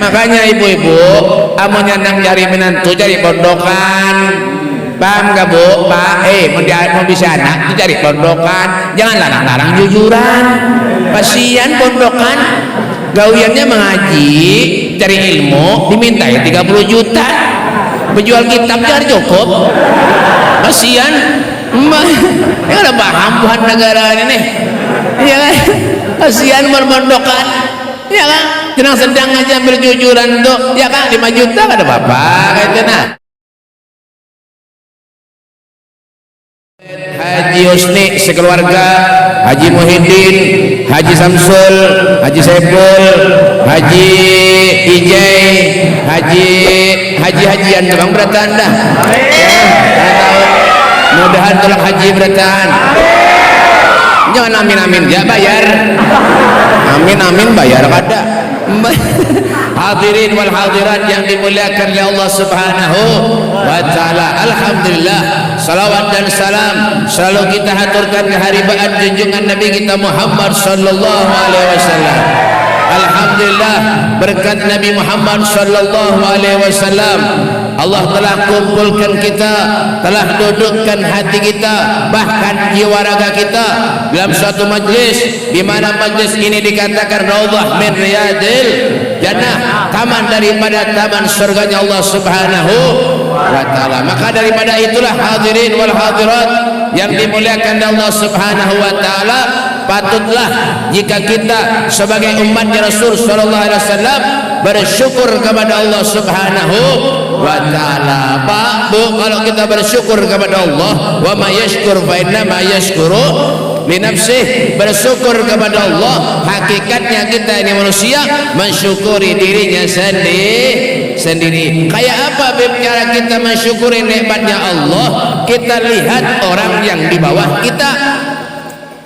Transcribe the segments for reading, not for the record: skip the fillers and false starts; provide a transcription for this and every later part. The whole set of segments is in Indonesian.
Makanya ibu-ibu amunnya nang cari menantu cari pondokan, paham gak bu? Pak, mau bisa anak itu cari pondokan, jangan larang-larang jujuran. Kasihan pondokan gawiannya mengaji, cari ilmu, diminta ya 30 juta, menjual kitab jangan cukup. Kasihan, ya udah paham buhan negara ini, ya kan? Kasihan pondokan, ya kan? Sedang aja berjujuran tuh, ya kan? 5 juta gak ada apa-apa, kayak itu nah. Haji Husni sekeluarga, Haji Muhyiddin, Haji Samsul, Haji Saiful, Haji Ijai, Hajian tukang beratan dah. Ya, mudahan tolong haji beratan. Jangan amin ya bayar. Amin bayar kada. Hadirin wal hadirat yang dimuliakan oleh Allah Subhanahu wa taala. Alhamdulillah, salawat dan salam selalu kita haturkan kehariban junjungan Nabi kita Muhammad sallallahu alaihi wasallam. Alhamdulillah, berkat Nabi Muhammad sallallahu alaihi wasallam Allah telah kumpulkan kita, telah dudukkan hati kita, bahkan jiwa raga kita dalam suatu majlis di mana majlis ini dikatakan raudhah min riyadil jannah, taman daripada taman surganya Allah Subhanahu wa taala. Maka daripada itulah hadirin wal hadirat yang dimuliakan Allah Subhanahu wa taala, patutlah jika kita sebagai umatnya Rasul sallallahu alaihi wasallam bersyukur kepada Allah Subhanahu wa taala. Pak, Bu, kalau kita bersyukur kepada Allah, wa may yashkur fa inna ma yashkuru li nafsih, bersyukur kepada Allah hakikatnya kita ini manusia mensyukuri dirinya sendiri. Kayak apa Beb cara kita mensyukuri nikmatnya Allah? Kita lihat orang yang di bawah kita.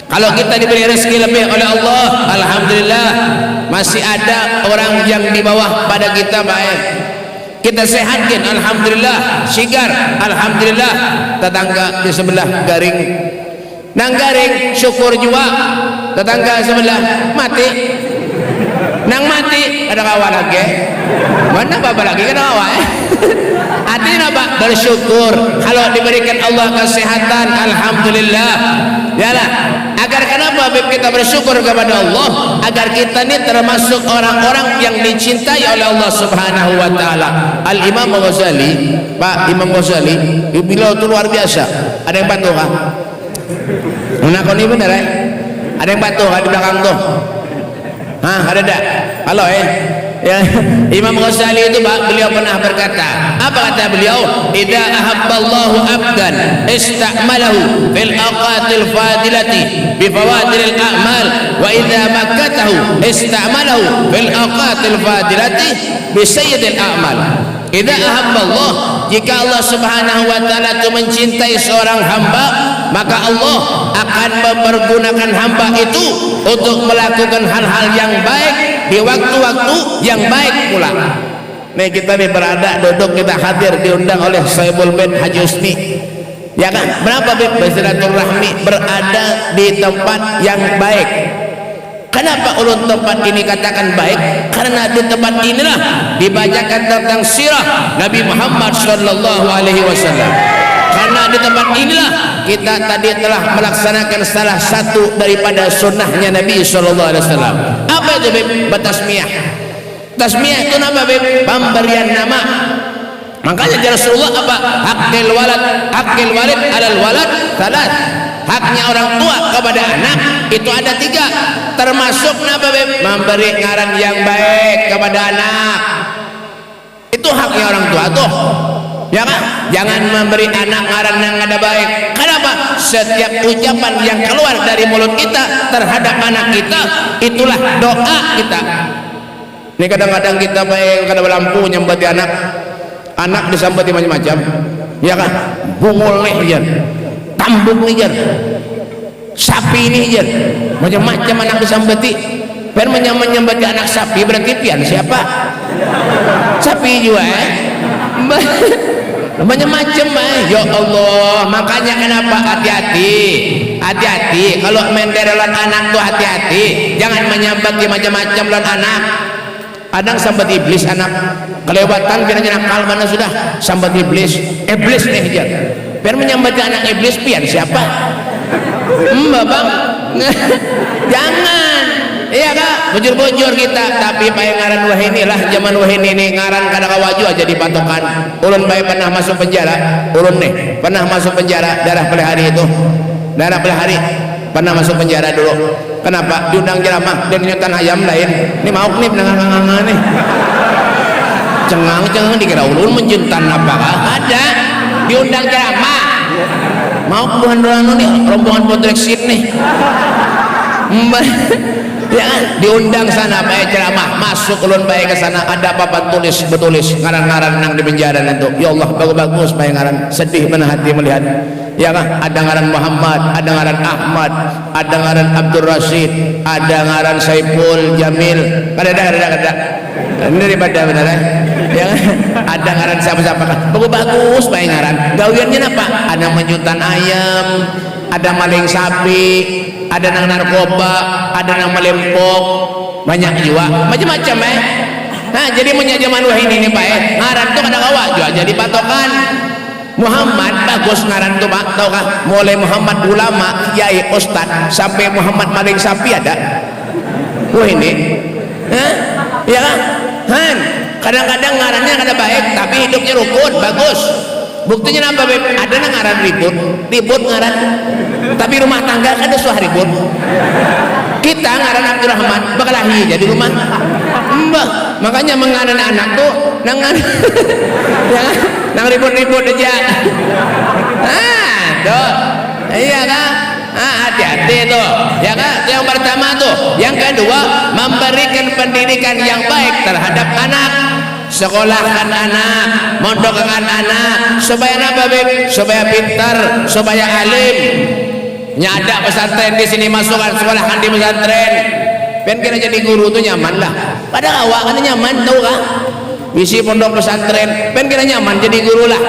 Kalau kita diberi rezeki lebih oleh Allah, alhamdulillah, masih ada orang yang di bawah pada kita baik. Kita sehatkan, alhamdulillah, sigar, alhamdulillah. Tetangga di sebelah garing, nang garing syukur juga. Tetangga sebelah mati, nang mati ada kawan lagi. Mana bapak lagi kan kawan? Artinya apa? Bersyukur. Kalau diberikan Allah kesehatan, alhamdulillah. Yalah. Agar kenapa kita bersyukur kepada Allah? Agar kita ini termasuk orang-orang yang dicintai oleh Allah Subhanahu wa taala. Al-Imam Ghazali, Pak Imam Ghazali, beliau itu luar biasa. Ada yang bantu kah? Menakoni bener ya? Ada yang bantu kah di belakang tuh? Hah, ada tak? Halo ya, Imam Ghazali itu Pak, beliau pernah berkata, apa kata beliau? Idza ahabballahu abdan ista'malahu fil aqatil fadilati bi fawadilil a'mal, wa idza makkatahu ista'malahu fil aqatil fadilati bi sayyidil a'mal. Idza ahabballah, jika Allah Subhanahu wa taala itu mencintai seorang hamba, maka Allah akan mempergunakan hamba itu untuk melakukan hal-hal yang baik di waktu-waktu yang baik pula. Nih kita nih berada, duduk, kita hadir, diundang oleh Saibul Bait Haji Husni, ya kan? Berapa bersilaturahmi, berada di tempat yang baik. Kenapa ulun tempat ini katakan baik? Karena di tempat inilah dibacakan tentang sirah Nabi Muhammad sallallahu alaihi wasallam. Karena di tempat inilah kita tadi telah melaksanakan salah satu daripada sunnahnya Nabi sallallahu alaihi wasallam. Apa itu Beb? Bertasmiyah. Tasmiyah itu nama Beb? Pemberian nama. Makanya Rasulullah apa? Hakil walid alal walad salat. Haknya orang tua kepada anak itu ada 3, termasuk apa Beb? Memberi ngaran yang baik kepada anak. Itu haknya orang tua tuh, ya kan? Jangan memberi anak ngaran yang ada baik. Kenapa? Setiap ucapan yang keluar dari mulut kita terhadap anak kita, itulah doa kita. Ini kadang-kadang kita baik, kadang lampu nyambati anak disambati macam-macam, ya kan? Bungul nih ya, tambuk nih ya, sapi nih ya, macam-macam anak disambati. Biar menyambati anak sapi berarti pian siapa? Sapi juga macam-macam ya Allah. Makanya kenapa hati-hati kalau menderelan anak tuh hati-hati, jangan menyambati macam-macam lan anak. Adang sambat iblis anak kelewatan piranya nakal mana sudah sambat iblis nih dia biar menyambat anak iblis pian siapa mbak bang jangan iya kak bujur-bujur kita tapi payangaran wahini lah zaman wahini ini ngaran kadang waju aja dipatokan ulun baik pernah masuk penjara ulun nih pernah masuk penjara darah pelihari itu darah pelihari pernah masuk penjara dulu. Kenapa? Diundang ceramah dan nyotan ayam lain. Ini mau nih penangan nih. Cengang dikira ulun menjuntan apa? Ada diundang ceramah. Mau kebuhan dorano nih rombongan potreksin nih. Ya kan diundang sana baik ceramah masuk ulun baik ke sana ada papan betulis ngaran-ngaran nang di penjara itu ya Allah bagus baik ngaran sedih benar hati melihat ya kan ada ngaran Muhammad ada ngaran Ahmad ada ngaran Abdul Rashid ada ngaran Saiful Jamil ada ini daripada benar ya kan ada ngaran siapa-siapa bagus baik ngaran gawiannya apa ada menjutan ayam ada maling sapi ada nang narkoba ada nang melempok banyak juga macam-macam nah jadi menyajaman wahini ini baik ngaran tuh kadang awak juga jadi patokan Muhammad bagus ngaran tuh pak tau kah mulai Muhammad ulama kiai ustad sampai Muhammad maling sapi ada wahini ya kan kadang-kadang ngarannya kada baik tapi hidupnya rukun bagus buktinya apa beb ada nang ngaran ribut ngaran tapi rumah tangga kan ada suah ribut kita ngaran Abdurrahman bakalahi jadi rumah mbah makanya mengaran anak tuh nang ya nang ribut-ribut aja tuh iya kan hati-hati tuh ya kan itu yang pertama tuh yang kedua memberikan pendidikan yang baik terhadap anak sekolahkan anak mondokkan anak supaya apa beb supaya pintar supaya alim nyada pesantren di sini masukkan sekolahkan di pesantren pengen kira jadi guru tuh nyaman lah pada awak kan nyaman tau kan isi pondok pesantren pengen kira nyaman jadi guru lah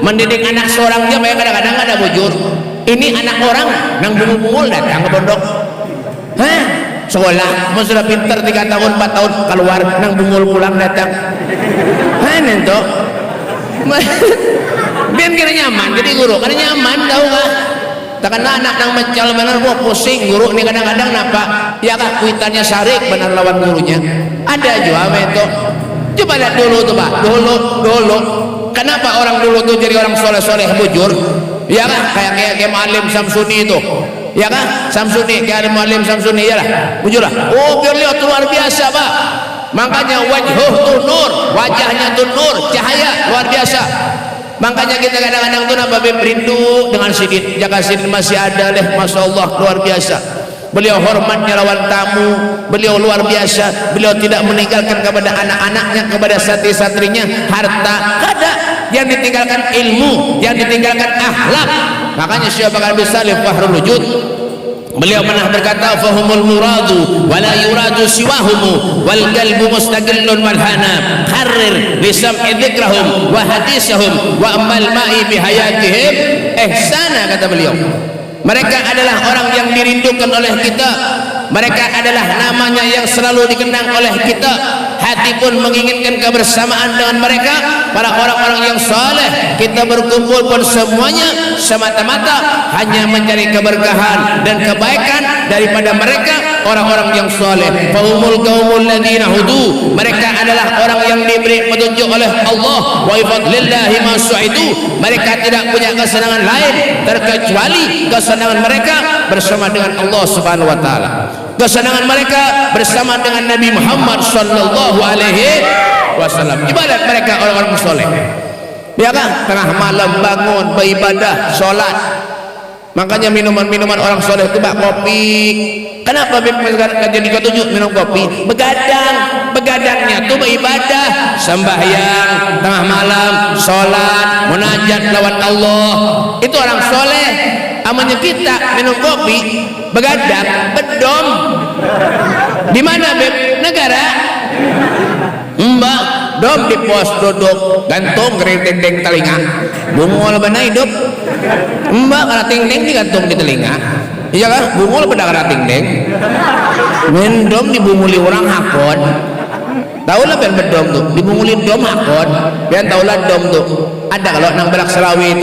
mendidik anak seorang aja kadang-kadang ada bujur ini anak orang nang bungul-bungul datang ke pondok sekolah mau sudah pintar 3 tahun 4 tahun keluar nang bungul pulang datang itu biar kira nyaman jadi guru karena nyaman tau gak takkan anak nang mencal benar gua pusing guru ini kadang-kadang napa ya kak kuitannya sarik benar lawan gurunya ada juga itu coba lihat dulu tuh pak dulu kenapa orang dulu tuh jadi orang soleh-soleh bujur ya kan kayak Muallim Samsuni itu ya kan Samsuni kayak Muallim Samsuni ya lah bujur lah oh biar lihat luar biasa pak makanya wajhuh nur wajahnya tuh nur cahaya luar biasa makanya kita kadang-kadang tuh nambah berindu dengan Sidin jaga Sidin masih ada leh Masya Allah luar biasa beliau hormatnya lawan tamu beliau luar biasa beliau tidak meninggalkan kepada anak-anaknya kepada santri-santrinya harta kada yang ditinggalkan ilmu yang ditinggalkan akhlak makanya Syekh Bakar Bin Salim Fahrul Wujud beliau pernah berkata fahumul muradu wala yuradu siwahumu wal qalbu mustaqillun wal hana harrir lisam'i dzikrahum wa hadisahum wa amal ma'i bihayatihim ihsana kata beliau mereka adalah orang yang dirindukan oleh kita mereka adalah namanya yang selalu dikenang oleh kita hati pun menginginkan kebersamaan dengan mereka para orang-orang yang saleh kita berkumpul pun semuanya semata-mata hanya mencari keberkahan dan kebaikan daripada mereka orang-orang yang saleh faumul qaumul ladzina hudu mereka adalah orang yang diberi petunjuk oleh Allah wa fadlillahi ma su'idu mereka tidak punya kesenangan lain terkecuali kesenangan mereka bersama dengan Allah Subhanahu wa taala kesenangan mereka bersama dengan Nabi Muhammad sallallahu alaihi wasallam ibadat mereka orang-orang soleh ya kan tengah malam bangun beribadah sholat makanya minuman-minuman orang soleh itu bak kopi kenapa jadi ketujuh minum kopi begadangnya tuh beribadah sembahyang tengah malam sholat munajat lawan Allah itu orang soleh amanya kita minum kopi begadang bedom di mana beb negara mbak dom di pos duduk gantung gering telinga bungul benar hidup mbak karena ting-ting digantung di telinga iya kan bungul pada karena ting-ting mendom dibunguli orang hakon Tahu lah pian bedom tuh, dimungulin dom akon. Pian tahu lah dom tuh. Ada kalau nang berak Serawi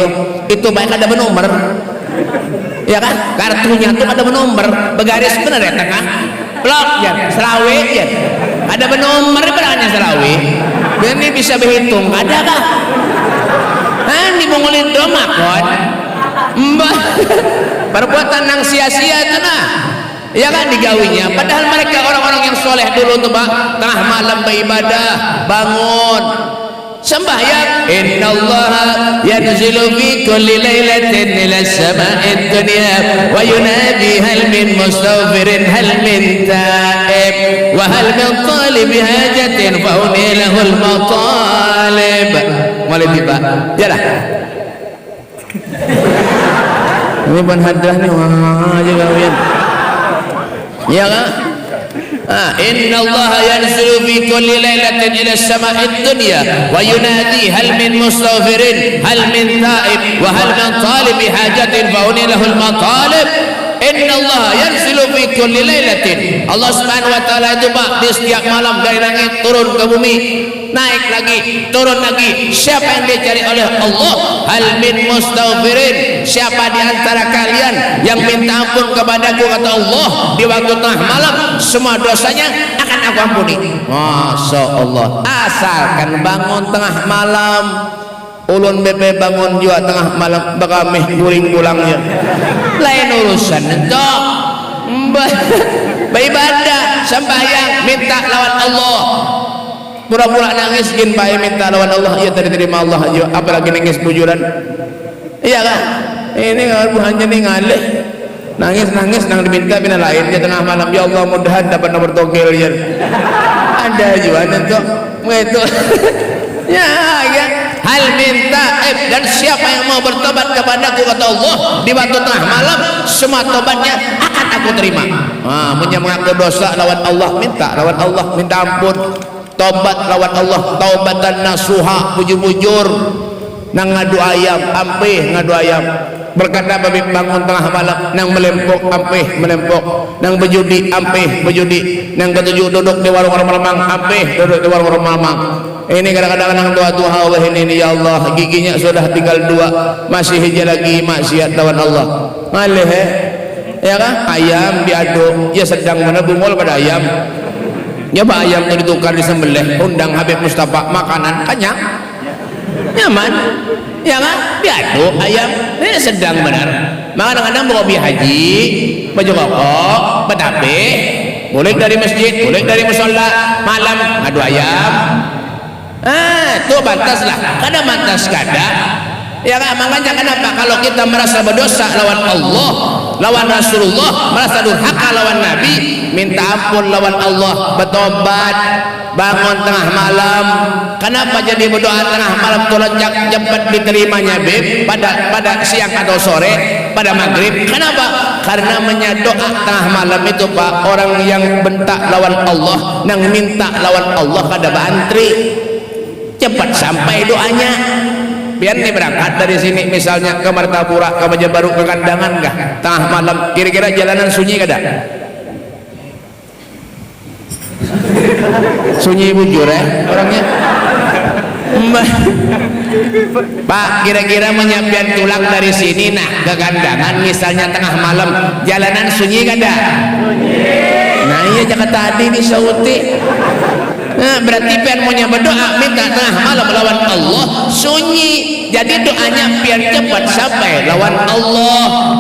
itu baik ada bernomor. Ya kan? Kartunya tuh ada bernomor, bergaris benar ya tengah. Blok ya, Serawi ya. Ada bernomor beranya Serawi. Pian ini bisa berhitung, ada kah? Dimungulin dom akon. Mbah. Perbuatan nang sia-sia itu nah. Ya kan digawinya, padahal mereka orang-orang yang soleh dulu tuh Pak, tengah malam beribadah, bangun sembahyang. Innallaha yanzilu fi kulli lailatin ila sama'id dunya wa yunadi hal min mustaghfirin hal min ta'ib wa hal min talib hajatin fa unilahul matalib. Mulai Pak. Jalah. Ini ban hadrah nih wah aja kalian. Ya kan? Inna Allah yanzilu fi kulli lailatin ila sama'id dunya wa yunadi hal min mustaghfirin hal min ta'ib wa hal min talib hajatin fa unilahul matalib. Inna Allah yanzilu fi kulli lailatin. Allah Subhanahu wa taala itu Pak di setiap malam dari langit turun ke bumi, naik lagi, turun lagi. Siapa yang dicari oleh Allah? Hal min mustaghfirin. Siapa di antara kalian yang minta ampun kepadaku kata Allah di waktu tengah malam, semua dosanya akan aku ampuni. Masya Allah. Asalkan bangun tengah malam. Ulun BP bangun juga tengah malam bakal meh guling pulangnya. Lain urusan itu. Beribadah, sembahyang, minta lawan Allah. Pura-pura nangis gin bae minta lawan Allah, ya tadi terima Allah aja, apalagi nangis bujuran. Iya kan? Ini kalau hanya nih ngalih nangis nang diminta bina lain dia tengah malam, ya Allah mudahan dapat nomor togel ya. Ada juga nanti itu. Ya. Hal minta dan siapa yang mau bertobat kepadaku kata Allah di waktu tengah malam, semua tobatnya akan aku terima. Punya mengaku dosa lawan Allah, minta lawan Allah, minta ampun. Tobat lawan Allah, taubatan nasuha, bujur-bujur nang ngadu ayam, ampih ngadu ayam. Berkata babi bangun tengah malam, nang melempok ampih melempok, nang berjudi ampih berjudi, nang ketujuh duduk di warung remang ampih duduk di warung remang. Ini kadang-kadang nang tua-tua Allah ini ya Allah, giginya sudah tinggal 2, masih hija lagi maksiat lawan Allah. Malih ya kan? Ayam diaduk, ya sedang menebungol pada ayam. Ya Pak, ayam itu ditukar disembelih, undang Habib Mustafa makanan kenyang, nyaman, ya kan? Diaduk ayam, ini sedang benar. Maka kadang-kadang mau hobi haji, baju kokok, betapih, boleh dari masjid, boleh dari musola, malam ngadu ayam. Itu batas lah, kadang batas kadang. Ya kan? Makanya kenapa kalau kita merasa berdosa lawan Allah, lawan Rasulullah, merasa durhaka lawan Nabi, minta ampun lawan Allah, bertobat, bangun tengah malam. Kenapa jadi berdoa tengah malam tulajak cepat diterimanya Bib pada siang atau sore, pada maghrib? Kenapa? Karena doa tengah malam itu Pak, orang yang bentak lawan Allah, nang minta lawan Allah kada bantri, cepat sampai doanya. Biar nih berangkat dari sini misalnya ke Martapura, ke Bajabaru, ke Kandangan kah? Tengah malam kira-kira jalanan sunyi kada? Sunyi bujur orangnya. Pak, kira-kira menyiapkan tulang dari sini nah ke Kandangan misalnya tengah malam, jalanan sunyi kada? Nah iya jangan tadi nih sauti. Nah, berarti pian maunya berdoa minta tengah malam lawan Allah sunyi, jadi doanya biar cepat sampai lawan Allah.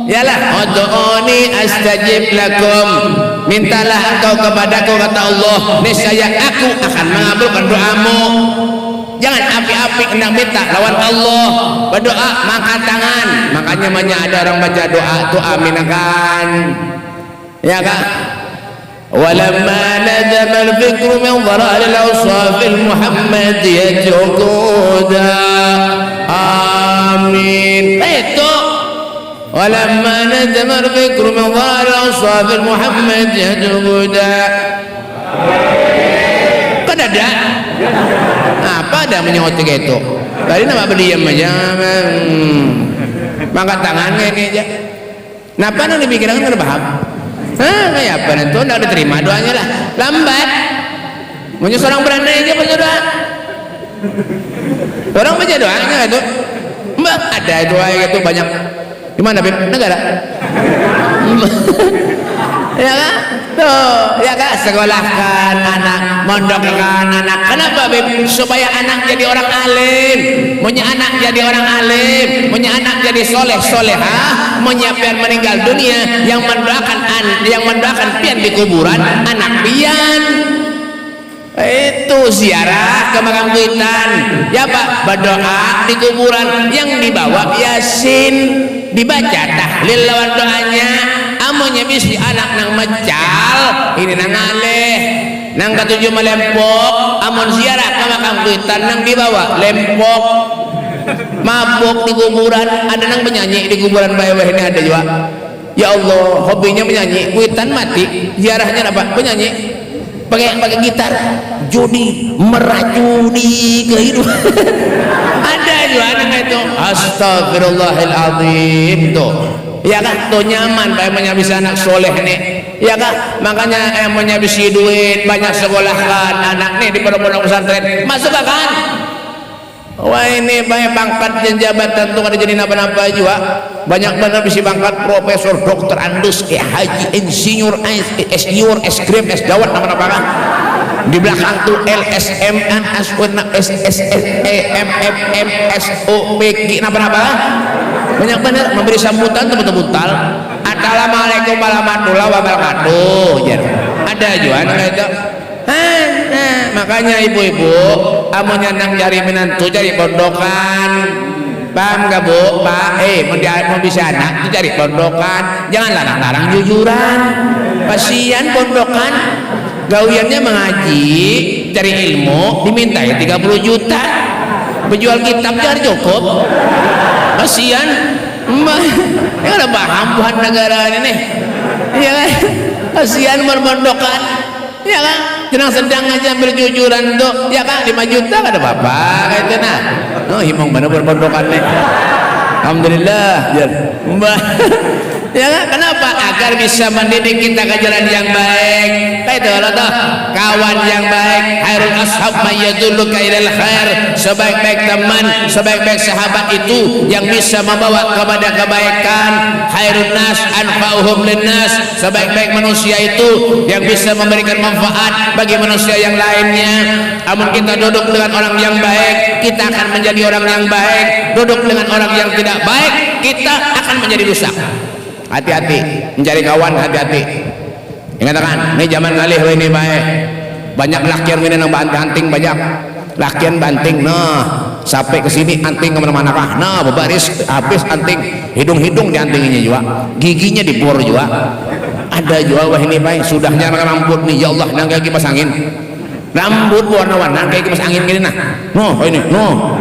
Yalah, ud'uni astajib lakum, mintalah engkau kepadaku kata Allah, niscaya aku akan mengabulkan doamu. Jangan api-api hendak minta lawan Allah, berdoa mengangkat tangan. Makanya ada orang baca doa itu aminakan, ya kan? ولما ندم الفكر من ضرار الأوصاف المحمدية عقودا آمين. itu ولما ندم الفكر من ضرار الأوصاف المحمدية عقودا. kan ada apa ada menyotik itu tadi nama berdiam aja angkat tangannya ini aja. Kenapa nih dipikirkan kan paham? Kayak apa itu? Nggak diterima doanya lah, lambat. Punya seorang berandai aja baca doa. Orang baca doanya itu. Mbak ada doa itu banyak. Di mana Beb? Negara. Ya kan? Tuh, ya kan? Sekolahkan anak, mondokkan anak. Kenapa Beb? Supaya anak jadi orang alim. Punya anak jadi orang alim, punya anak jadi soleh solehah, punya pian meninggal dunia yang mendoakan pian di kuburan anak pian. Itu ziarah ke makam kuitan. Ya Pak, berdoa di kuburan yang dibawa Yasin, dibaca tahlil lawan doanya. Amunnya bisi anak nang mecal, ini nang aleh, nang ketujuh melempok. Amun ziarah ke makam kuitan nang dibawa lempok, mabuk di kuburan. Ada nang penyanyi di kuburan bayaweh ini ada juga. Ya Allah, hobinya menyanyi. Kuitan mati, ziarahnya apa? Penyanyi. Pakai gitar, judi, meracuni kehidupan. Ada juga anak itu. Astagfirullahaladzim tuh. Ya kan, tuh nyaman kayak menyabisi anak soleh nih. Ya kan, makanya yang menyabisi duit banyak sekolahkan anak nih di pondok-pondok pesantren. Masuk kan? Wah ini banyak pangkat dan jabatan tuh ada jadi napa-napa juga. Banyak banget bisi pangkat profesor, dokter, andus, haji, insinyur, insinyur, eskrim, es dawat napa-napa kan. Di belakang tuh LSM, SSEMFM, SOPG napa-napa kan. Banyak banget memberi sambutan teman-teman. Assalamualaikum warahmatullahi wabarakatuh. Ada juga itu. Makanya ibu-ibu amunnya nang cari menantu cari pondokan, paham gak Bu? Pak, mau bisa anak itu cari pondokan, jangan larang-larang jujuran. Kasihan pondokan gawiannya mengaji, cari ilmu, diminta ya 30 juta, menjual kitab jangan cukup. Kasihan mbak, ini ada paham buat negara ini nih, ya kan? Kasihan pondokan, ya kan? Jenang sedang aja berjujuran tuh, ya kan 5 juta kan ada apa-apa kayak itu nah. Oh himong bener berpondokan nih. Alhamdulillah, mbak. Ya kan? Kenapa? Agar bisa mendidik kita ke jalan yang baik. Kayak itu loh tuh. Kawan yang baik, khairul ashab mayyadulluka ilal khair. Sebaik-baik teman, sebaik-baik sahabat itu yang bisa membawa kepada kebaikan. Khairun nas anfa'uhum linnas. Sebaik-baik manusia itu yang bisa memberikan manfaat bagi manusia yang lainnya. Namun kita duduk dengan orang yang baik, kita akan menjadi orang yang baik. Duduk dengan orang yang tidak baik, kita akan menjadi rusak. Hati-hati mencari kawan, hati-hati. Ingatkan, ini zaman kali ini baik. Banyak lakian ini nang banting banyak. Lakian banting, nah sampai ke sini anting kemana-mana kah? Nah berbaris habis anting, hidung-hidung diantinginya juga, giginya dibor juga. Ada juga wah ini baik. Sudahnya rambut nih, ya Allah, nang kayak kipas angin. Rambut warna-warna kayak kipas angin gini nah. No ini, no.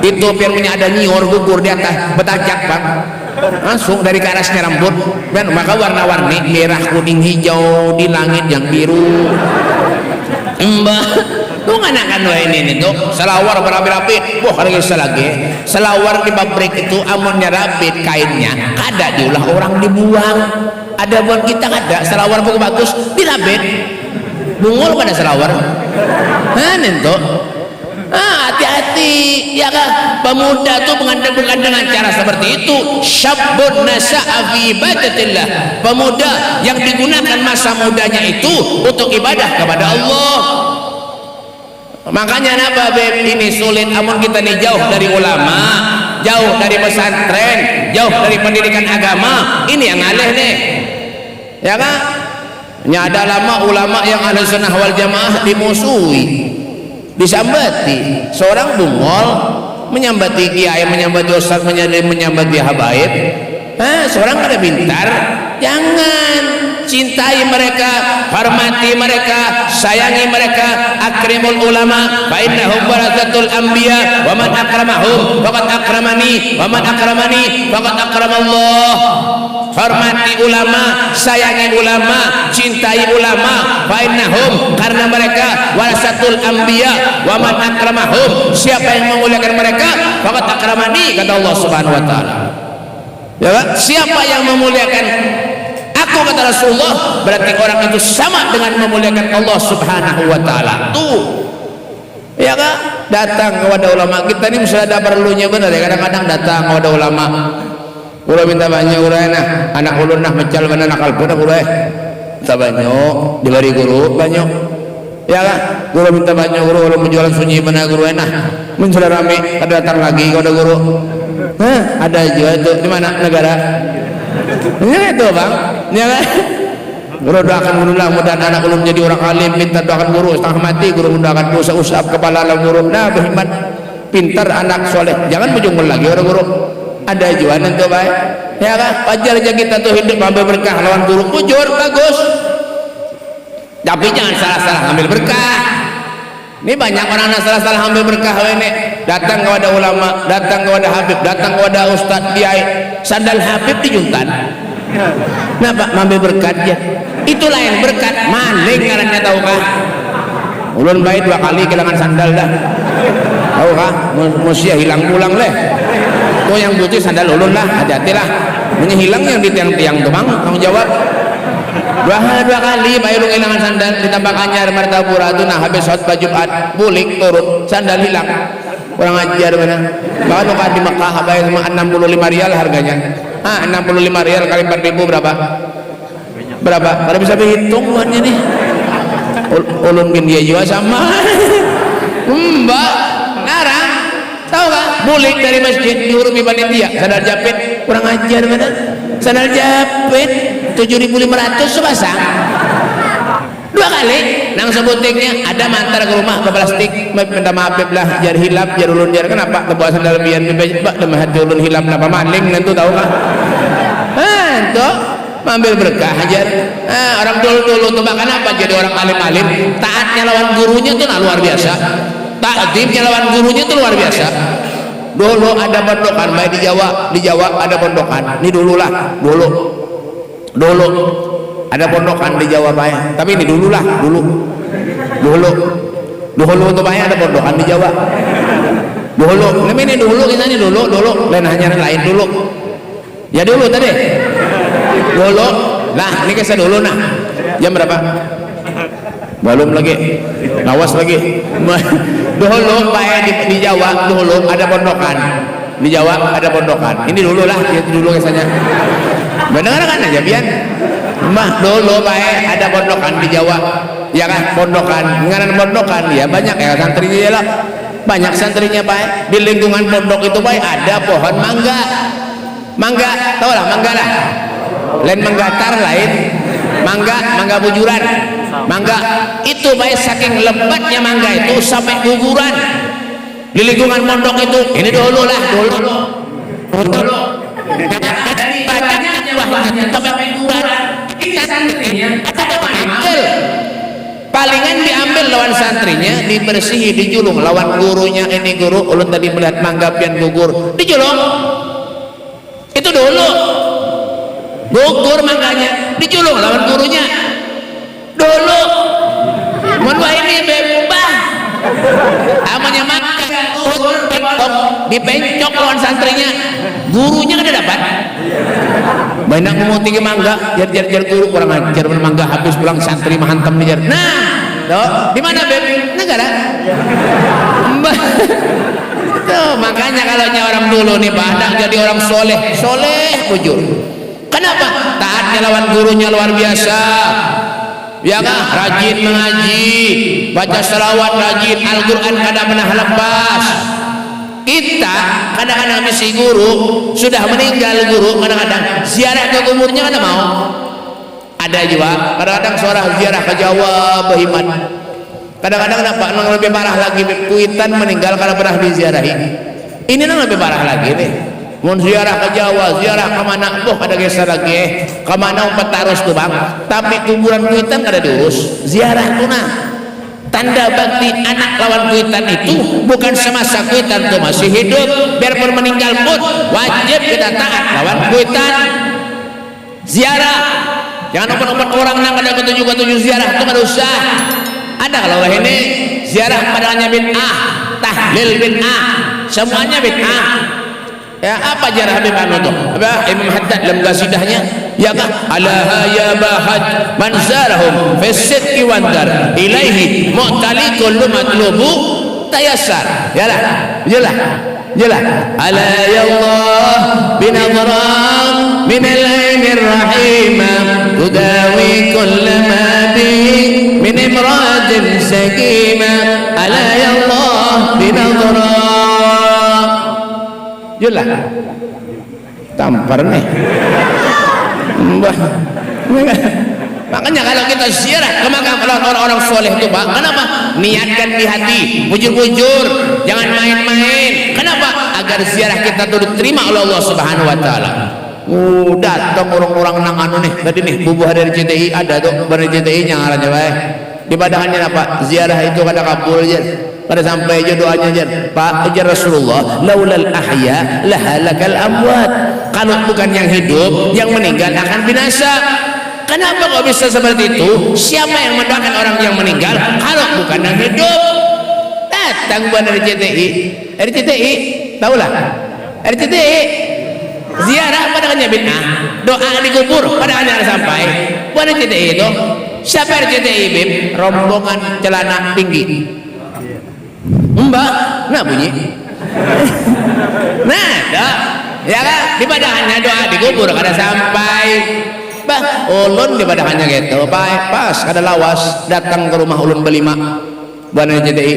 Itu biar punya ada nyior gugur di atas betajak bang. Langsung dari ke arasnya rambut dan maka warna-warni merah kuning hijau di langit yang biru mbak tuh nganakan wah ini tuh selawar berapi-rapi wah kalau bisa lagi selawar di pabrik itu amunnya rapit kainnya kada diulah orang dibuang ada buat kita kada selawar bagus dilabit bungul pada selawar nentu hati-hati ya kan pemuda tuh bukan dengan cara seperti itu syabun nasa'a fi ibadatillah pemuda yang digunakan masa mudanya itu untuk ibadah kepada Allah makanya napa Beb ini sulit amun kita nih jauh dari ulama jauh dari pesantren jauh dari pendidikan agama ini yang aneh nih ya kan ada lama ulama yang ahli sunnah wal jamaah dimusuhi disambati seorang bungol menyambati kiai menyambati ustaz menyambati habaib seorang kada pintar jangan cintai mereka hormati mereka sayangi mereka akrimul ulama fa innahum warasatul anbiya wa man akramahum faqad akramani wa man akramani faqad akramallah hormati ulama sayangi ulama cintai ulama fa innahum karena mereka warasatul anbiya wa man akramahum siapa yang memuliakan mereka faqad akramani kata Allah Subhanahu wa taala ya, siapa yang memuliakan aku kata Rasulullah, berarti orang itu sama dengan memuliakan Allah Subhanahu wa taala. Tuh. Ya kan? Datang kepada ulama. Kita ini mesti ada perlunya benar ya, kadang-kadang datang kepada ulama. Ulah minta banyak urana, anak ulun nah mecal mana nakal pun aku minta banyak, diberi guru banyak. Ya kan? Guru minta banyak, guru kalau menjual sunyi mana guru enak. Mun sudah rame, ada datang lagi kepada guru. Ada juga itu di mana negara? Ini itu bang, ya kan? Guru doakan mudah-mudahan anak ulun menjadi orang alim, minta doakan guru setengah mati, guru doakan dosa usap kepala lawan guru. Nah berhemat, pintar anak soleh, jangan menjungkul lagi orang guru. Ada juga nanti baik, ya kan? Wajar aja kita tuh hidup ambil berkah lawan guru, jujur bagus. Tapi jangan salah-salah ambil berkah. Ini banyak orang yang salah-salah ambil berkah ini. Datang kepada ulama, datang kepada habib, datang kepada ustadz kiai, sandal habib dijuntan. Nah pak, ambil berkat ya. Itu lain berkat, maling ngarannya tahu kah? Ulun baik 2 kali kehilangan sandal dah. Tahu kah? Musia hilang pulang leh. Tuh yang butuh sandal ulun lah, hati-hatilah. Ini hilang yang di tiang-tiang tuh bang, tanggung jawab. 2 kali baik lu kehilangan sandal, ditambah anyar martabura tuh. Nah habis khutbah Jumat, bulik turun, sandal hilang. Kurang ajar mana? Bahkan tuh di Mekah bayar cuma 65 rial harganya. 65 rial kali 4.000 berapa? Berapa? Kalau bisa dihitung buatnya nih. Ulun bin dia juga sama. Mbak, ngarang. Tahu gak? Bulik dari masjid dihurumi panitia. Sandal jepit, kurang ajar mana? Sandal jepit 7.500 sepasang. 2 kali nang sebutiknya ada mantar ke rumah ke plastik minta maaf lah jar hilap jar ulun jar kenapa kebawa sandal bian bebek demi hati ulun hilap napa maling nentu tahu nggak itu ambil berkah aja. Orang dulu tuh kenapa jadi orang alim-alim taatnya lawan gurunya tuh luar biasa, takdimnya lawan gurunya tuh luar biasa. Dulu ada pondokan baik di Jawa ada pondokan ini dulu ada pondokan di Jawa Bayan, tapi ini dulu tuh Bayan ada pondokan di Jawa. Ini dulu kita ini dulu, lain hanya lain dulu. Ya dulu tadi, dulu. Nah ini kisah dulu nah. Jam berapa? Belum lagi, ngawas lagi. Dulu Bayan di Jawa dulu ada pondokan. Di Jawa ada pondokan. Ini dulu lah, dulu kisahnya. Benar kan aja Bian? Mbah dulu baik ada pondokan di Jawa ya kan, pondokan ngaran pondokan ya banyak ya santrinya ya lah, banyak santrinya baik. Di lingkungan pondok itu baik ada pohon mangga tau lah mangga lah, lain manggatar lain mangga bujuran mangga itu baik. Saking lebatnya mangga itu sampai guguran di lingkungan pondok itu. Ini dulu sampai guguran. Kita santrinya palingan diambil lawan santrinya, dibersihi, dijulung lawan gurunya. Ini guru ulun tadi melihat mangga pian gugur, dijulung. Itu dulu gugur mangganya, dijulung lawan gurunya dulu. Mun ini bebah amanya mangga gugur dipencok lawan santrinya, gurunya kan dapat banyak ngomong tinggi mangga jar guru kurang ajar mangga habis pulang santri mahantam nih jar. Nah tuh di mana beb negara tuh. Makanya kalau orang dulu nih badak jadi orang soleh bujur. Kenapa? Taatnya lawan gurunya luar biasa ya kan, rajin mengaji, baca selawat rajin, Al-Quran kada pernah lepas. Kita kadang-kadang misi guru sudah meninggal, guru kadang-kadang ziarah ke kuburnya ada mau, ada juga kadang-kadang seorang ziarah ke Jawa berhimat. Kadang-kadang kenapa nang lebih parah lagi kuitan meninggal karena pernah diziarahi. Ini nang lebih parah lagi nih, mau ziarah ke Jawa, ziarah ke mana ada geser lagi ke mana petarus tuh bang, tapi kuburan kuitan kada diurus. Ziarah tuh nah tanda bakti anak lawan kuitan itu bukan semasa kuitan tuh masih hidup, biarpun meninggal pun wajib kita taat lawan kuitan. Ziarah jangan open orang nang ada ketujuh ziarah itu kada usah. Ada kalau ini ziarah padanya bid'ah, tahlil bid'ah, semuanya bid'ah. Ya, apa jarah Habib anu tuh? Apa Imam Haddad dalam qasidahnya? Ya kah? Alaha ya bahad man zarahum fi sidqi wan dar ilaihi mu'tali kullu matlubu tayassar. Yalah. Ala ya Allah binadran min al-'ainir rahimah tudawi kull ma bi min imradin sakimah. Ala ya Allah binadran. Jelas tampar nih. Makanya kalau kita ziarah ke makam orang-orang soleh itu Pak, kenapa? Niatkan di hati, bujur-bujur, jangan main-main. Kenapa? Agar ziarah kita tuh diterima oleh Allah Subhanahu Wa Taala. Datang orang-orang nang anu nih, tadi nih bubuh dari RCTI ada tuh, dari RCTI yang ngarannya baik. Di padahannya apa? Ziarah itu kada kabul aja. Pada sampai aja doanya aja. Pak aja Rasulullah, laulal ahya lahalakal amwat. Kalau bukan yang hidup, yang meninggal akan binasa. Kenapa kok bisa seperti itu? Siapa yang mendoakan orang yang meninggal kalau bukan yang hidup? Datang buat RCTI, tahulah. RCTI ziarah padahalnya bid'ah, doa di kubur padahalnya ada sampai. Buat RCTI itu siapa RCTI Bib? Rombongan celana tinggi. Mbak, nah bunyi. Nah, ya kan? Di padahalnya doa di kubur kada sampai. Bah, ulun di padahalnya gitu. Pas kada lawas datang ke rumah ulun berlima. Buana JTI.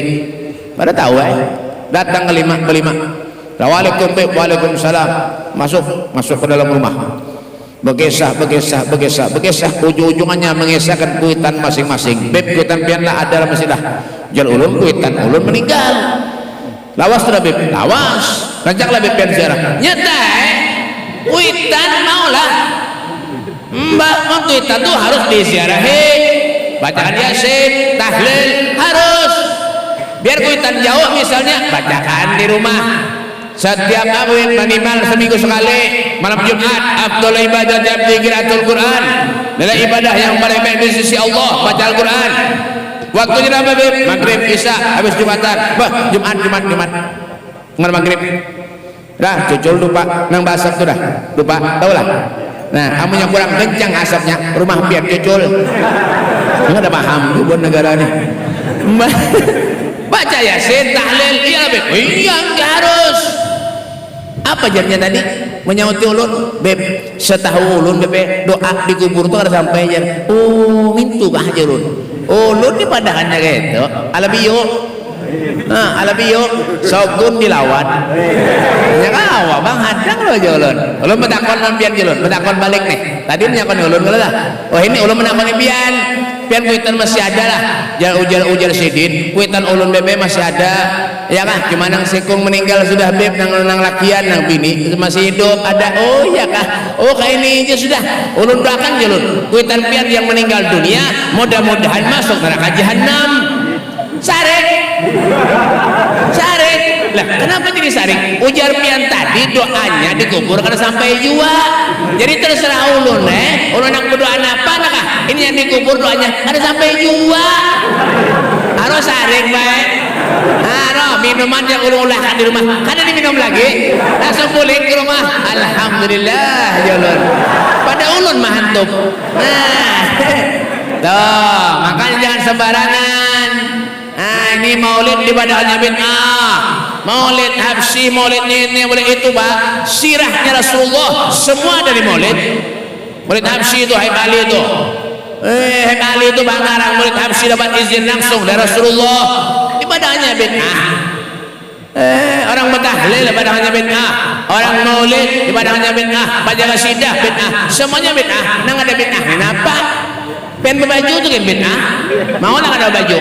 Pada tahu datang ke berlima. Waalaikumsalam. Masuk ke dalam rumah. Begesah, ujung-ujungannya mengesahkan kuitan masing-masing. Beb kuitan pianlah ada masilah. Jal ulun kuitan ulun meninggal. Lawas sudah Beb, lawas. Rajaklah Beb pian ziarah. Nyata kuitan maulah. Mbak kuitan tuh harus diziarahi. Bacaan Yasin, tahlil harus. Biar kuitan jauh misalnya bacakan di rumah. Setiap awin minimal seminggu sekali malam Jumat afdal ibadah abdi qiraatul Quran. Adalah ibadah yang paling baik di sisi Allah, baca Al-Quran. Waktunya berapa Beb? Maghrib, Isya, habis Jumatan. Bah, Jumat. Ngar maghrib. Dah, cucul lupa nang basap tuh dah. Lupa, tahu lah. Nah, amunnya kurang kencang asapnya, rumah biar cucul. Enggak ada paham buat negara nih. Baca Yasin, tahlil, iya Beb. Iya, harus. Apa jadinya tadi? Menyauti ulun, Beb. Setahu ulun Beb, doa di kubur tuh ada sampai aja. Oh, mintu kah aja ulun. Ulun di padahannya gitu. Alabiyo. Nah, alabiyo sogun dilawan. Ya kawa Bang hadang lo aja ulun. Ulun menakon pian ulun, menakon balik nih. Tadi menyakon ulun kalau dah. Oh, ini ulun menakon pian. Pian kuitan masih ada lah. Ujar sidin, kuitan ulun Bebe masih ada. Ya kah? Cuma nang sekung meninggal sudah Beb, nang lakian, nang bini masih hidup ada. Oh ya kah? Oh kayak ini aja sudah. Ulun doakan ulun. Kuitan pian yang meninggal dunia, mudah-mudahan masuk neraka jahanam. Sarik. Lah, kenapa jadi sarik? Ujar pian tadi doanya dikubur karena sampai jua. Jadi terserah ulun ulun yang berdoa apa nakah? Ini yang dikubur doanya karena sampai jua. Harus sarik baik. Minuman yang ulun ulahkan di rumah kada diminum lagi, langsung pulang ke rumah. Alhamdulillah ya ulun. Pada ulun mah hantup. Nah, tuh makanya jangan sembarangan. Nah, ini maulid di padahalnya bid'ah. Maulid habsyi, maulid ini, maulid itu Pak. Sirahnya Rasulullah semua dari maulid. Maulid habsyi itu Habib Ali itu. Habib Ali itu Bang ngarang maulid habsyi dapat izin langsung dari Rasulullah. Di padahalnya bid'ah. Orang bertahlil di padahalnya bid'ah. Orang maulid di padahalnya bid'ah. Baca qasidah bid'ah. Semuanya bid'ah. Nang ada bid'ah. Kenapa? Pen berbaju itu kan bid'ah. Mau lah ada baju.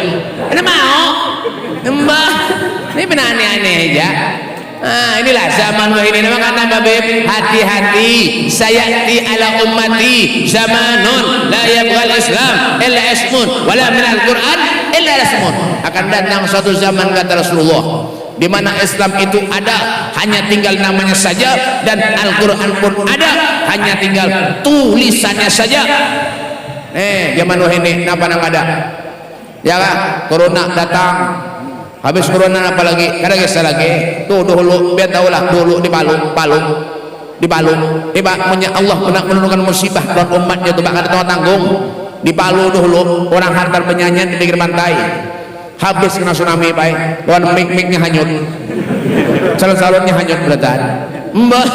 Kenapa mau? Mbah, ini benar aneh-aneh aja. Inilah zaman ini memang kata Beb, hati-hati. Sayati ala ummati zamanun la yabghal Islam illa ismun wala min al-Quran illa rasmun. Akan datang suatu zaman kata Rasulullah di mana Islam itu ada hanya tinggal namanya saja, dan Al-Quran pun ada hanya tinggal tulisannya saja. Zaman ini napa nang ada? Ya kan, corona datang. habis corona apa lagi kada kisah lagi tuh dulu biar tahu lah dulu di Palu tiba punya Allah pernah menurunkan musibah buat umatnya tuh bakal tanggung di Palu dulu orang hantar penyanyian di pinggir pantai habis kena tsunami baik lawan mic-micnya hanyut salon-salonnya hanyut beratan mbak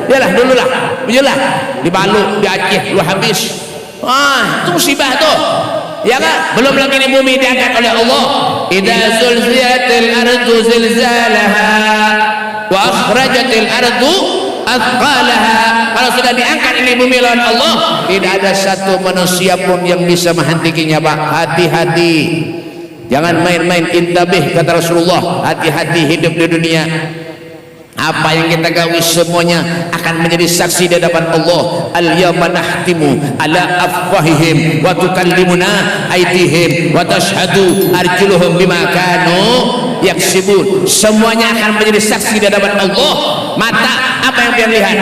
yalah dulu lah iyalah di Palu di Aceh lu habis itu musibah tuh ya kan belum lagi di bumi diangkat oleh Allah idza zulzilatil ardu zilzalaha wa akhrajatil ardu athqalaha kalau sudah diangkat ini bumi lawan Allah tidak ada satu manusia pun yang bisa menghentikannya Pak hati-hati jangan main-main intabih kata Rasulullah hati-hati hidup di dunia apa yang kita gawi semuanya akan menjadi saksi di hadapan Allah al-yawma nahtimu ala afwahihim wa tukallimuna aydihim wa tashhadu arjuluhum bima kanu yaksibun semuanya akan menjadi saksi di hadapan Allah mata apa yang dia lihat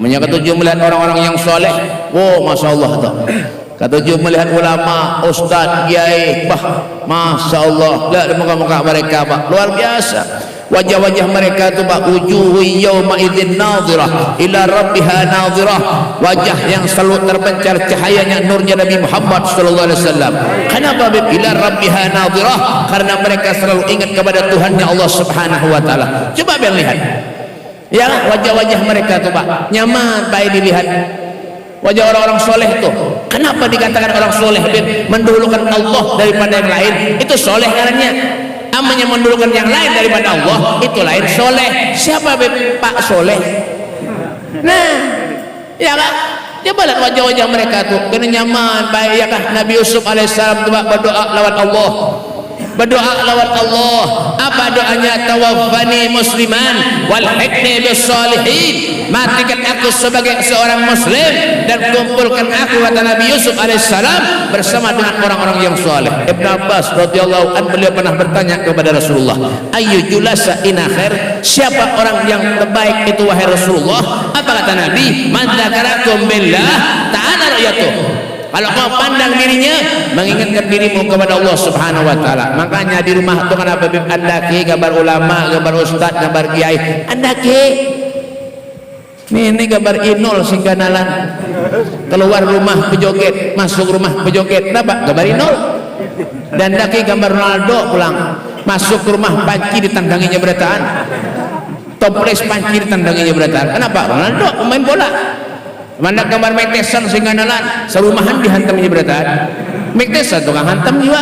ketujuh melihat orang-orang yang soleh Masya Allah tuh ketujuh melihat ulama ustaz kiai Masya Allah lihat muka-muka mereka Pak luar biasa wajah-wajah mereka itu Pak wujuhu yawma idzin nadhirah ila rabbiha nadhirah wajah yang selalu terpencar cahayanya nurnya Nabi Muhammad sallallahu alaihi wasallam kenapa ila rabbiha nadhirah karena mereka selalu ingat kepada Tuhannya Allah Subhanahu wa taala coba biar lihat ya wajah-wajah mereka itu Pak nyaman baik dilihat wajah orang-orang soleh itu kenapa dikatakan orang soleh mendahulukan Allah daripada yang lain itu soleh karena namanya mendahulukan yang lain daripada Allah itu lain soleh siapa Pak soleh nah ya kan coba lihat wajah-wajah mereka tuh kena nyaman baik ya kan Nabi Yusuf alaihissalam tuh berdoa lawan Allah apa doanya tawaffani musliman walhiqni bis-shalihin matikan aku sebagai seorang muslim dan kumpulkan aku kata Nabi Yusuf alaihissalam bersama dengan orang-orang yang saleh. Ibn Abbas radhiyallahu anhu beliau pernah bertanya kepada Rasulullah ayyu julasa in akhir siapa orang yang terbaik itu wahai Rasulullah apa kata Nabi man dzakarakum billah ta'ala ra'yatuh kalau kau pandang dirinya mengingatkan dirimu kepada Allah Subhanahu wa taala makanya di rumah itu kan apa anda ki gambar ulama gambar ustaz gambar kiai anda ki ini gambar Inul singkanalan keluar rumah pejoget masuk rumah pejoget kenapa gambar Inul dan daki gambar Ronaldo pulang masuk ke rumah panci ditandanginya berataan toples panci ditandanginya berataan kenapa Ronaldo pemain bola mana gambar Mike Tyson sehingga nalan serumahan dihantam jebretan Mike Tyson tukang hantam juga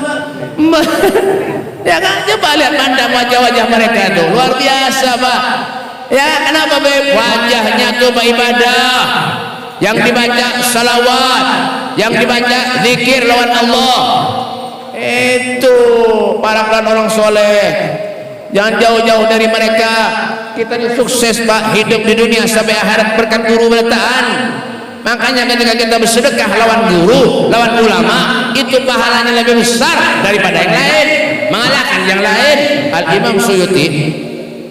ya kan coba lihat pandang wajah-wajah mereka itu luar biasa Pak ya kenapa wajahnya tuh ibadah yang dibaca salawat yang dibaca zikir lawan Allah itu para orang soleh jangan jauh-jauh dari mereka kita ini sukses Pak hidup di dunia sampai akhirat berkat guru berataan makanya ketika kita bersedekah lawan guru lawan ulama itu pahalanya lebih besar daripada yang lain mengalahkan yang lain Al-Imam Suyuti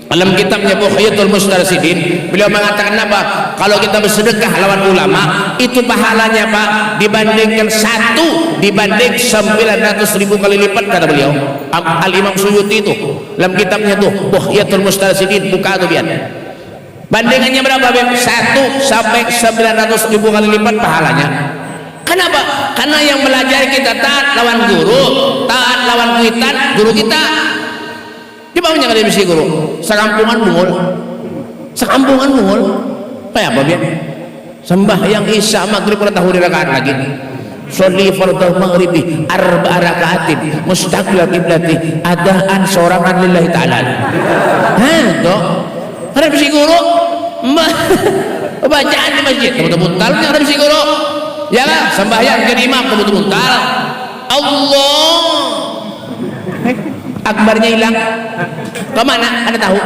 dalam kitabnya Bughyatul Mustarsidin beliau mengatakan apa kalau kita bersedekah lawan ulama itu pahalanya Pak dibandingkan 1 dibanding 900.000 kali lipat kata beliau Al-Imam Suyuti itu dalam kitabnya tuh Bughyatul Mustarsidin buka tuh biar bandingannya berapa 1 sampai 900.000 kali lipat pahalanya kenapa? Karena yang belajar kita taat lawan guru taat lawan kuitan guru kita coba punya kali misi guru sekampungan bungul kayak apa biar sembahyang isya maghrib pada tahu rakaat lagi sholli fardhu maghribi 4 rakaatin mustaqbil qiblati adaan sorangan lillahi ta'ala toh ada misi guru bacaan di masjid teman-teman ada misi guru ya lah sembahyang jadi imam teman-teman Allah akbarnya hilang kemana anda tahu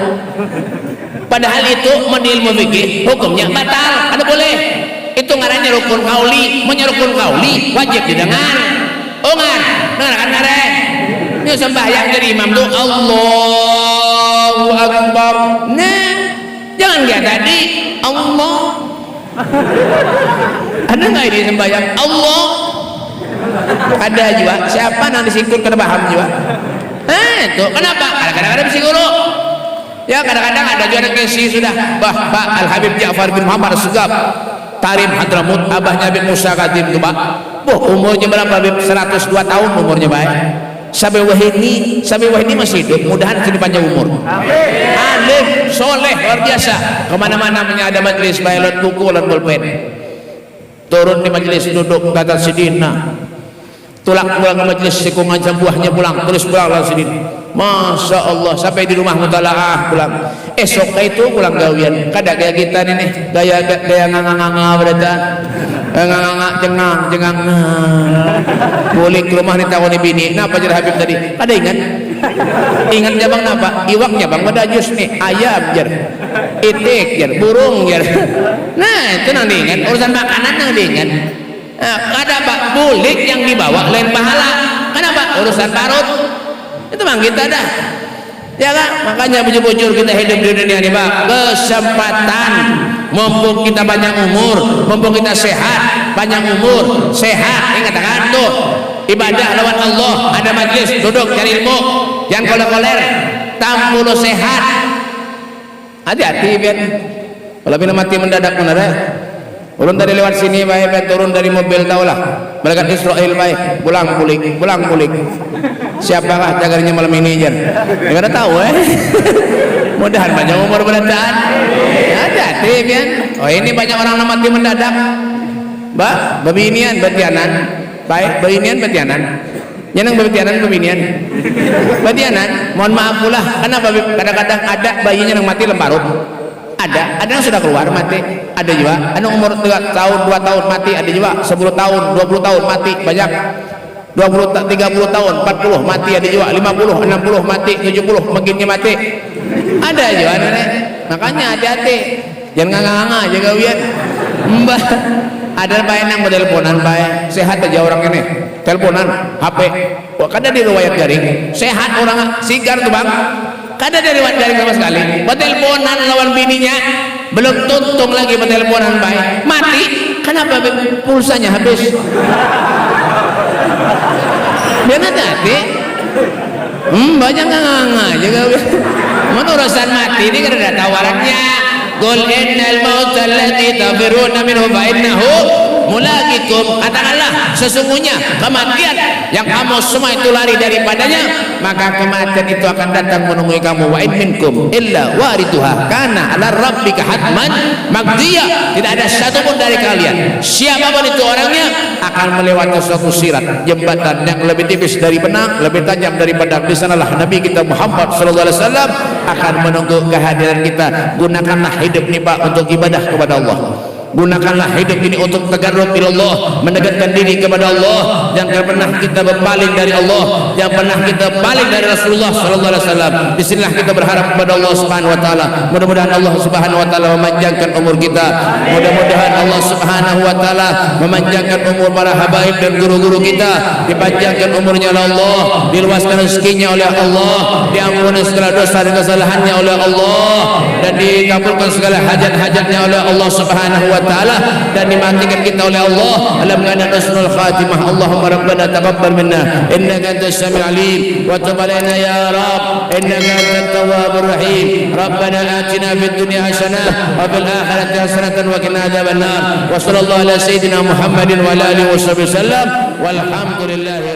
padahal itu menurut ilmu fikih hukumnya batal anda boleh itu ngarannya rukun kauli rukun kauli wajib didengar dengarkan ngareng ini sembahyang jadi imam tuh Allahu Akbar nah jangan kayak tadi Allah ada nggak ini sembahyang Allah ada juga siapa yang disingkur kena paham juga Itu kenapa? Kadang-kadang ada bisi guru. Ya kadang-kadang ada juga anak kesi sudah. Pak Al Habib Ja'far bin Muhammad Segaf Tarim Hadramut, abahnya Habib Musa Katim itu Pak. Umurnya berapa Habib? 102 tahun umurnya Pak. Sampai wahini masih hidup, mudahan sini panjang umur. Alim, soleh, luar biasa. Kemana-mana punya ada majelis bailot buku dan pulpen. Turun di majelis duduk kata sidina. Tulak pulang ke majelis siku ngajam buahnya pulang, terus pulang lah sidina. Masya Allah, sampai di rumah mutalaah pulang. Esok itu pulang gawian. Kada gaya kita nih, gaya nganga berada. Nganga jengang. Boleh ke rumah nih takoni bini. Napa jadi Habib tadi? Ada ingat bang napa? Iwaknya bang pada jus nih, ayam jar, itik jar, burung jar. Nah itu nanti ingat urusan makanan nanti ingat. Ada pak bulik yang dibawa lain pahala. Kenapa? Urusan parut. Itu bang kita dah. Ya kan? Makanya bujur-bujur kita hidup di dunia ini Pak. Kesempatan mumpung kita banyak umur, mumpung kita sehat, banyak umur, sehat. Ingat kan tuh. Ibadah lawan Allah, ada majlis, duduk cari ilmu. Jangan koler-koler. Tampulu sehat. Hati-hati biar. Kalau bina mati mendadak benar ya. Ulun tadi lewat sini baik turun dari mobil taulah. Malaikat Israel baik pulang pulik. Siapakah jagarnya malam ini jan? Enggak ada tahu Mudahan banyak umur berdaan. Hati-hati kan. Oh ini banyak orang mati mendadak. Mbak, babinian betianan. Baik, babinian betianan. Nyenang betianan babinian. Betianan, mohon maaf pula. Kenapa kadang-kadang ada bayinya yang mati lemparut. Ada yang sudah keluar mati, ada juga. Ada umur 3 tahun, 2 tahun mati, ada juga 10 tahun, 20 tahun mati, banyak. 20, 30 tahun, 40 mati, ada juga 50, 60 mati, 70 makinnya mati. Ada juga nenek. Makanya hati-hati. Jangan nganga-nganga jaga wian. Mbah, ada bayi yang berteleponan bayi. Sehat aja orang ini. Teleponan, HP. Wah, kada di riwayat garing. Sehat orang sigar tuh Bang. Kada dari wadah sama sekali. Berteleponan lawan bininya, belum tuntung lagi berteleponan baik. Mati. Kenapa pulsanya habis? Biar hati. Banyak nganga juga. Urusan mati ini kan ada tawarannya. Qul innal mauta allati tafiruna minhu fa innahu mulaqikum. Katakanlah sesungguhnya kematian yang kamu semua itu lari daripadanya, maka kematian itu akan datang menemui kamu. Wa in minkum illa warithuha kana 'ala rabbika hatman maqdiya. Tidak ada satu pun dari kalian, siapapun itu orangnya, akan melewati suatu sirat, jembatan yang lebih tipis dari benang, lebih tajam dari pedang. Di sanalah Nabi kita Muhammad sallallahu alaihi wasallam akan menunggu kehadiran kita. Gunakanlah hidup ini Pak untuk ibadah kepada Allah. Gunakanlah hidup ini untuk tagarrub ilallah, mendekatkan diri kepada Allah. Jangan pernah kita berpaling dari Allah, jangan pernah kita balik dari Rasulullah sallallahu alaihi wasallam. Disinilah kita berharap kepada Allah Subhanahu wa taala. Mudah-mudahan Allah Subhanahu wa taala memanjangkan umur kita. Mudah-mudahan Allah Subhanahu wa taala memanjangkan umur para habaib dan guru-guru kita. Dipanjangkan umurnya oleh Allah, diluaskan rezekinya oleh Allah, diampuni segala dosa dan kesalahannya oleh Allah, dan dikabulkan segala hajat-hajatnya oleh Allah Subhanahu wa ta'ala, dan dimatikan kita oleh Allah dalam keadaan husnul khatimah. Allahumma rabbana taqabbal minna innaka antas samiul alim wa tub alaina ya rab innaka antat tawwabur rahim. Rabbana atina fid dunya hasanah wa fil akhirati hasanatan wa qina adzabannar. Wa sallallahu ala sayyidina Muhammadin wa ala alihi wasallam walhamdulillah.